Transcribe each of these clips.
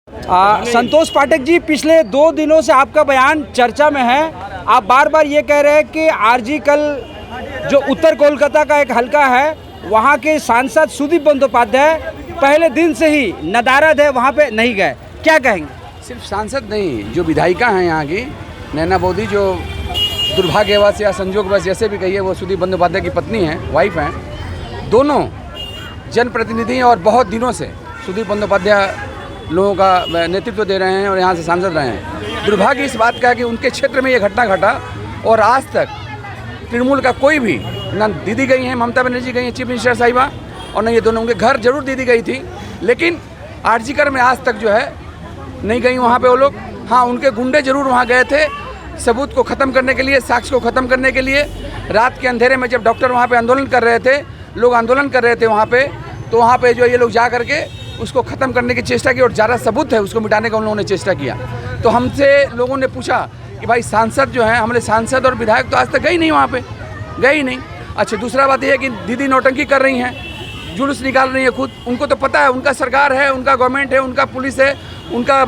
संतोष पाठक जी, पिछले 2 दिनों से आपका बयान चर्चा में है। आप बार बार ये कह रहे हैं कि आरजी कल जो उत्तर कोलकाता का एक हलका है, वहाँ के सांसद सुदीप बंदोपाध्याय पहले दिन से ही नदारद है, वहाँ पे नहीं गए। क्या कहेंगे? सिर्फ सांसद नहीं, जो विधायिका हैं यहाँ की नैना बोधी, जो दुर्भाग्यवश या संजोगवश जैसे भी कहिए, वो सुदीप बंदोपाध्याय की पत्नी हैं, वाइफ हैं, दोनों जनप्रतिनिधि और बहुत दिनों से सुदीप बंदोपाध्याय लोगों का नेतृत्व दे रहे हैं और यहाँ से सांसद रहे हैं। दुर्भाग्य इस बात का है कि उनके क्षेत्र में ये घटना घटा और आज तक तृणमूल का कोई भी, ना दीदी गई हैं, ममता बनर्जी गई हैं चीफ मिनिस्टर साहिबा, और न ये दोनों, उनके घर जरूर दीदी गई थी, लेकिन आरजीकर में आज तक जो है नहीं गई वहाँ पे वो लोग। हाँ, उनके गुंडे जरूर वहाँ गए थे सबूत को ख़त्म करने के लिए, साक्ष्य को ख़त्म करने के लिए। रात के अंधेरे में जब डॉक्टर वहाँ पे आंदोलन कर रहे थे, लोग आंदोलन कर रहे थे वहाँ पे, तो वहाँ पे जो ये लोग जा करके उसको ख़त्म करने की चेष्टा की और ज़्यादा सबूत है उसको मिटाने का उन लोगों ने चेष्टा किया। तो हमसे लोगों ने पूछा कि भाई सांसद जो हैं, हमारे सांसद और विधायक तो आज तक गई नहीं वहाँ पे, गई नहीं। अच्छा, दूसरा बात यह है कि दीदी नौटंकी कर रही हैं, जुलूस निकाल रही है खुद। उनको तो पता है, उनका सरकार है, उनका गवर्नमेंट है, उनका पुलिस है, उनका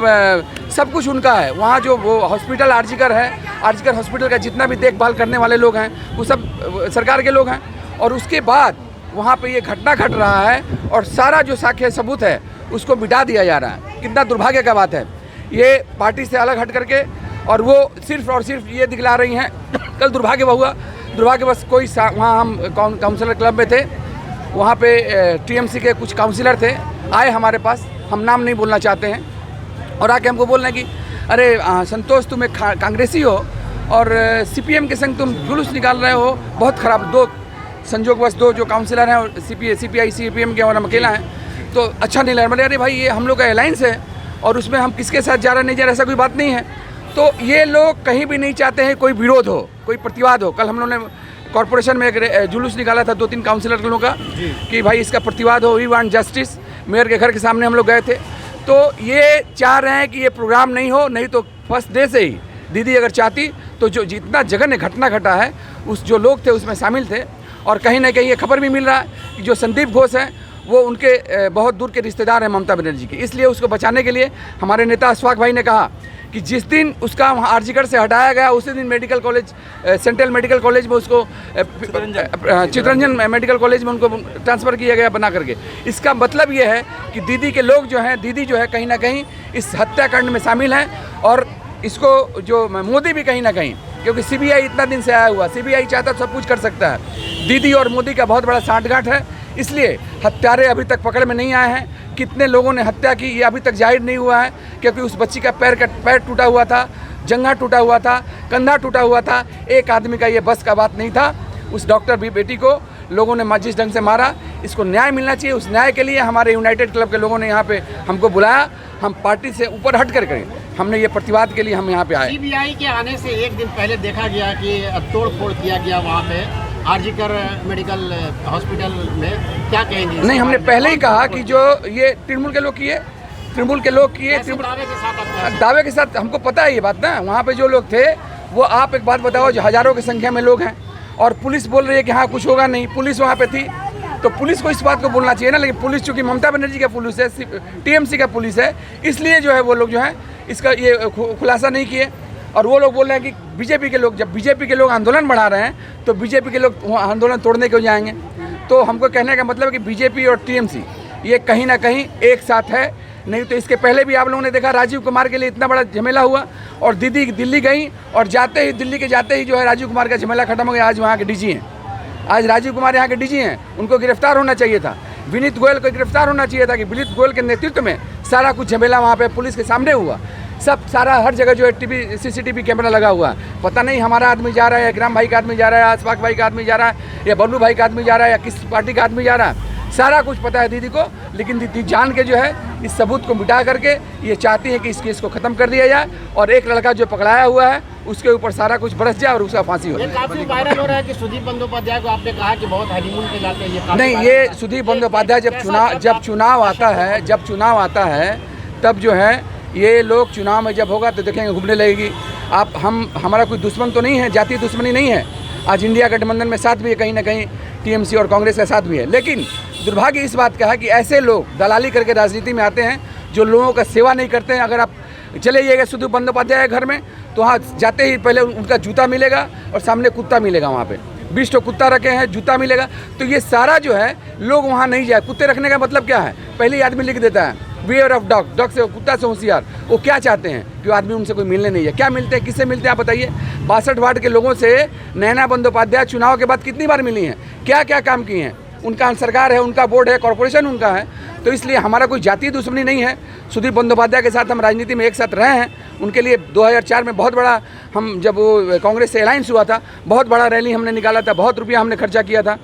सब कुछ उनका है। वहाँ जो वो हॉस्पिटल आरजीकर है, आरजीकर हॉस्पिटल का जितना भी देखभाल करने वाले लोग हैं वो सब सरकार के लोग हैं। और उसके बाद वहाँ पे ये घटना घट रहा है और सारा जो साक्ष्य सबूत है उसको मिटा दिया जा रहा है। कितना दुर्भाग्य का बात है। ये पार्टी से अलग हट करके और वो सिर्फ और सिर्फ ये दिखला रही हैं। कल दुर्भाग्य हुआ, दुर्भाग्यवश कोई वहाँ हम काउंसलर क्लब में थे, वहाँ पे टीएमसी के कुछ काउंसलर थे, आए हमारे पास, हम नाम नहीं बोलना चाहते हैं, और आके हमको बोलना कि अरे संतोष, तुम एक कांग्रेसी हो और सीपीएम के संग तुम जुलूस निकाल रहे हो, बहुत ख़राब। दो संजोगवश दो जो काउंसलर हैं और सीपीआई सीपीएम के और हम अकेला हैं, तो अच्छा नहीं लग रहा। अरे भाई, ये हम लोग का अलायंस है और उसमें हम किसके साथ जा रहे नहीं जा रहे, ऐसा कोई बात नहीं है। तो ये लोग कहीं भी नहीं चाहते हैं कोई विरोध हो, कोई प्रतिवाद हो। कल हम लोगों ने कॉरपोरेशन में एक जुलूस निकाला था 2-3 काउंसलर लोगों का कि भाई इसका प्रतिवाद हो, वी वांट जस्टिस। मेयर के घर के सामने हम लोग गए थे। तो ये चाह रहे हैं कि ये प्रोग्राम नहीं हो, नहीं तो फर्स्ट डे से ही दीदी अगर चाहती तो जो जितना जघन्य घटना घटा है उस जो लोग थे उसमें शामिल थे। और कहीं ना कहीं ये खबर भी मिल रहा है कि जो संदीप घोष हैं वो उनके बहुत दूर के रिश्तेदार हैं ममता बनर्जी के। इसलिए उसको बचाने के लिए हमारे नेता अशफाक भाई ने कहा कि जिस दिन उसका वहाँ आरजीकर से हटाया गया उसी दिन medical college, central medical college में उसको, चितरंजन मेडिकल कॉलेज में उनको ट्रांसफ़र किया गया बना करके। इसका मतलब ये है कि दीदी के लोग जो हैं, दीदी जो है कहीं ना कहीं इस हत्याकांड में शामिल हैं। और इसको जो मोदी भी कहीं ना कहीं, क्योंकि सीबीआई इतना दिन से आया हुआ, सीबीआई चाहता तो सब कुछ कर सकता है। दीदी और मोदी का बहुत बड़ा सांठगांठ है, इसलिए हत्यारे अभी तक पकड़ में नहीं आए हैं। कितने लोगों ने हत्या की ये अभी तक जाहिर नहीं हुआ है, क्योंकि उस बच्ची का पैर टूटा हुआ था, जंघा टूटा हुआ था, कंधा टूटा हुआ था। एक आदमी का ये बस का बात नहीं था। उस डॉक्टर भी बेटी को लोगों ने जिस ढंग से मारा, इसको न्याय मिलना चाहिए। उस न्याय के लिए हमारे यूनाइटेड क्लब के लोगों ने यहाँ पे हमको बुलाया। हम पार्टी से ऊपर हट कर करें, हमने ये प्रतिवाद के लिए हम यहाँ पे आए। सीबीआई के आने से एक दिन पहले देखा गया कि तोड़ फोड़ किया गया वहाँ पे आरजीकर मेडिकल हॉस्पिटल में, क्या कहेंगे? नहीं, हमने पहले ही कहा कि जो ये तृणमूल के लोग किए, तृणमूल के लोग किए, दावे के साथ हमको पता है ये बात ना। वहाँ पे जो लोग थे वो, आप एक बात बताओ, जो हज़ारों की संख्या में लोग हैं और पुलिस बोल रही है कि हाँ कुछ होगा नहीं। पुलिस वहाँ पे थी तो पुलिस को इस बात को बोलना चाहिए ना। लेकिन पुलिस चूँकि ममता बनर्जी का पुलिस है, टीएमसी का पुलिस है, इसलिए जो है वो लोग जो है इसका ये खुलासा नहीं किए। और वो लोग बोल रहे हैं कि बीजेपी के लोग, जब बीजेपी के लोग आंदोलन बढ़ा रहे हैं तो बीजेपी के लोग आंदोलन तोड़ने क्यों जाएंगे? तो हमको कहने का मतलब है कि बीजेपी और टीएमसी ये कहीं ना कहीं एक साथ है। नहीं तो इसके पहले भी आप लोगों ने देखा, राजीव कुमार के लिए इतना बड़ा झमेला हुआ और दीदी दिल्ली गई और जाते ही, दिल्ली के जाते ही जो है राजीव कुमार का झमेला खत्म हो गया। आज वहाँ के डीजी हैं, आज राजीव कुमार यहाँ के डीजी हैं, उनको गिरफ्तार होना चाहिए था। विनीत गोयल को गिरफ्तार होना चाहिए था कि विनीत गोयल के नेतृत्व में सारा कुछ झमेला वहाँ पे पुलिस के सामने हुआ। सब सारा हर जगह जो है टीवी सीसीटीवी कैमरा लगा हुआ है। पता नहीं हमारा आदमी जा रहा है, ग्राम भाई का आदमी जा रहा है, अशफाक भाई का आदमी जा रहा है, या बन्नू भाई का आदमी जा रहा है, या किस पार्टी का आदमी जा रहा है, सारा कुछ पता है दीदी को। लेकिन दीदी जान के जो है इस सबूत को मिटा करके ये चाहती है कि इस केस को ख़त्म कर दिया जाए और एक लड़का जो पकड़ाया हुआ है उसके ऊपर सारा कुछ बरस जाए और उसका फांसी हो। काफी वायरल हो रहा है कि सुदीप बंदोपाध्याय को आपने कहा कि बहुत हनीमून पे जाते हैं। नहीं, ये सुदीप बंदोपाध्याय जब चुनाव आता है तब जो है ये लोग, चुनाव में जब होगा तो देखेंगे घूमने लगेगी। हमारा कोई दुश्मन तो नहीं है, जातीय दुश्मनी नहीं है। आज इंडिया गठबंधन में साथ भी है, कहीं ना कहीं टीएमसी और कांग्रेस का साथ भी है। लेकिन दुर्भाग्य इस बात का है कि ऐसे लोग दलाली करके राजनीति में आते हैं जो लोगों का सेवा नहीं करते हैं। अगर आप चले जाइएगा सुदीप बंदोपाध्याय घर में तो वहाँ जाते ही पहले उनका जूता मिलेगा और सामने कुत्ता मिलेगा, वहाँ पे 20 तो कुत्ता रखे हैं, जूता मिलेगा। तो ये सारा जो है लोग वहाँ नहीं जाए। कुत्ते रखने का मतलब क्या है, पहले ही आदमी लिख देता है वेयर ऑफ डॉग, डॉग से कुत्ता से होशियार। वो क्या चाहते हैं कि आदमी उनसे कोई मिलने नहीं है। क्या मिलते हैं, किससे मिलते हैं आप बताइए। 62 वार्ड के लोगों से नैना बंदोपाध्याय चुनाव के बाद कितनी बार मिली हैं, क्या क्या काम किए हैं। उनका सरकार है, उनका बोर्ड है, कॉर्पोरेशन उनका है। तो इसलिए हमारा कोई जातीय दुश्मनी नहीं है। सुदीप बंदोपाध्याय के साथ हम राजनीति में एक साथ रहे हैं। उनके लिए 2004 में बहुत बड़ा, हम जब वो कांग्रेस से अलायंस हुआ था, बहुत बड़ा रैली हमने निकाला था, बहुत रुपया हमने खर्चा किया था।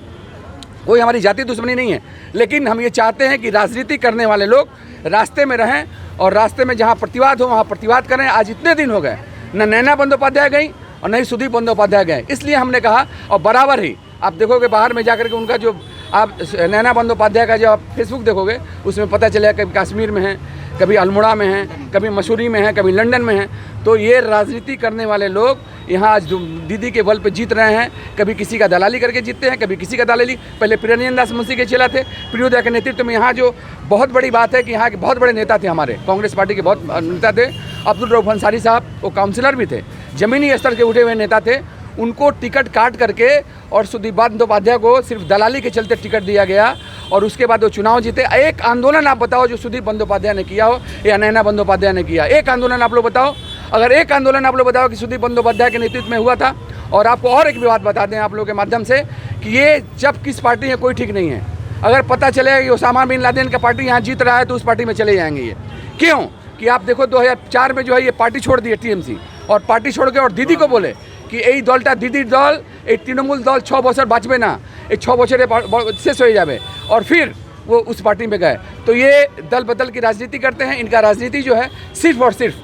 कोई हमारी जातीय दुश्मनी नहीं है। लेकिन हम ये चाहते हैं कि राजनीति करने वाले लोग रास्ते में रहें और रास्ते में जहाँ प्रतिवाद हो वहाँ प्रतिवाद करें। आज इतने दिन हो गए, न नैना बंदोपाध्याय गई और न ही सुदीप बंदोपाध्याय गए। इसलिए हमने कहा, और बराबर ही आप देखोगे बाहर में जाकर के उनका जो आप नैना बंदोपाध्याय का जो आप फेसबुक देखोगे उसमें पता चलेगा कभी कश्मीर में है, कभी अल्मोड़ा में है, कभी मसूरी में है, कभी लंदन में है। तो ये राजनीति करने वाले लोग यहाँ आज दीदी के बल पे जीत रहे हैं। कभी किसी का दलाली करके जीतते हैं, कभी किसी का दलाली। पहले प्रियरंजन दास मुंशी के चेला थे, प्रियोदय के नेतृत्व में। यहाँ जो बहुत बड़ी बात है कि यहाँ के बहुत बड़े नेता थे, हमारे कांग्रेस पार्टी के बहुत नेता थे। अब्दुल रऊफ अंसारी साहब वो काउंसिलर भी थे, ज़मीनी स्तर के उठे हुए नेता थे। उनको टिकट काट करके और सुदीप बंदोपाध्याय को सिर्फ दलाली के चलते टिकट दिया गया और उसके बाद वो चुनाव जीते। एक आंदोलन आप बताओ जो सुदीप बंदोपाध्याय ने किया हो या नैना बंदोपाध्याय ने किया, एक आंदोलन आप लोग बताओ। अगर एक आंदोलन आप लोग बताओ कि सुदीप बंदोपाध्याय के नेतृत्व में हुआ था। और आपको और एक भी बात बता दें आप लोगों के माध्यम से कि ये जब किस पार्टी है कोई ठीक नहीं है। अगर पता चलेगा कि ओसामा बिन लादेन का पार्टी यहाँ जीत रहा है तो उस पार्टी में चले जाएंगे ये। क्यों कि आप देखो 2004 में जो है ये पार्टी छोड़ दी है टीएमसी, और पार्टी छोड़ के और दीदी को बोले कि এই দলটা দিদির দল, এই তৃণমূল দল 6 বছর বাঁচবে না, এই 6 বছরে শেষ হয়ে যাবে। और फिर वो उस पार्टी में गए। तो ये दल बदल की राजनीति करते हैं। इनका राजनीति जो है सिर्फ और सिर्फ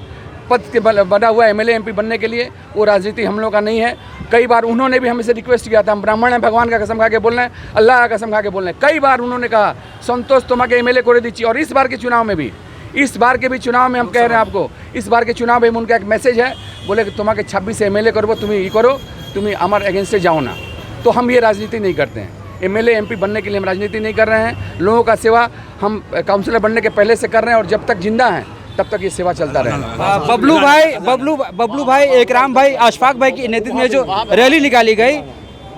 पद के बना हुआ एमएलए एमपी बनने के लिए, वो राजनीति हम लोग का नहीं है। कई बार उन्होंने भी हमसे रिक्वेस्ट किया था, हम ब्राह्मण हैं, भगवान का कसम खा के बोल रहे हैं, अल्लाह का कसम खा के बोल रहे हैं। कई बार उन्होंने कहा संतोष तुम्हें एमएलए करे दीजिए। और इस बार के चुनाव में भी, इस बार के भी चुनाव में हम कह रहे हैं आपको, इस बार के चुनाव में उनका एक मैसेज है, बोले कि तुम्हें 26 एमएलए करो, तुम्हें ये करो, तुम्हें हमारे अगेंस्ट जाओ ना। तो हम ये राजनीति नहीं करते हैं। एमएलए एमपी बनने के लिए हम राजनीति नहीं कर रहे हैं। लोगों का सेवा हम काउंसिलर बनने के पहले से कर रहे हैं और जब तक जिंदा हैं तब तक ये सेवा चलता रहेगा। बबलू भाई, एकराम भाई, अशफाक भाई के नेतृत्व में जो रैली निकाली गई,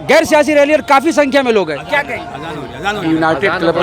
गैर सियासी रैली और काफ़ी संख्या में लोग हैं, क्या कहें। United club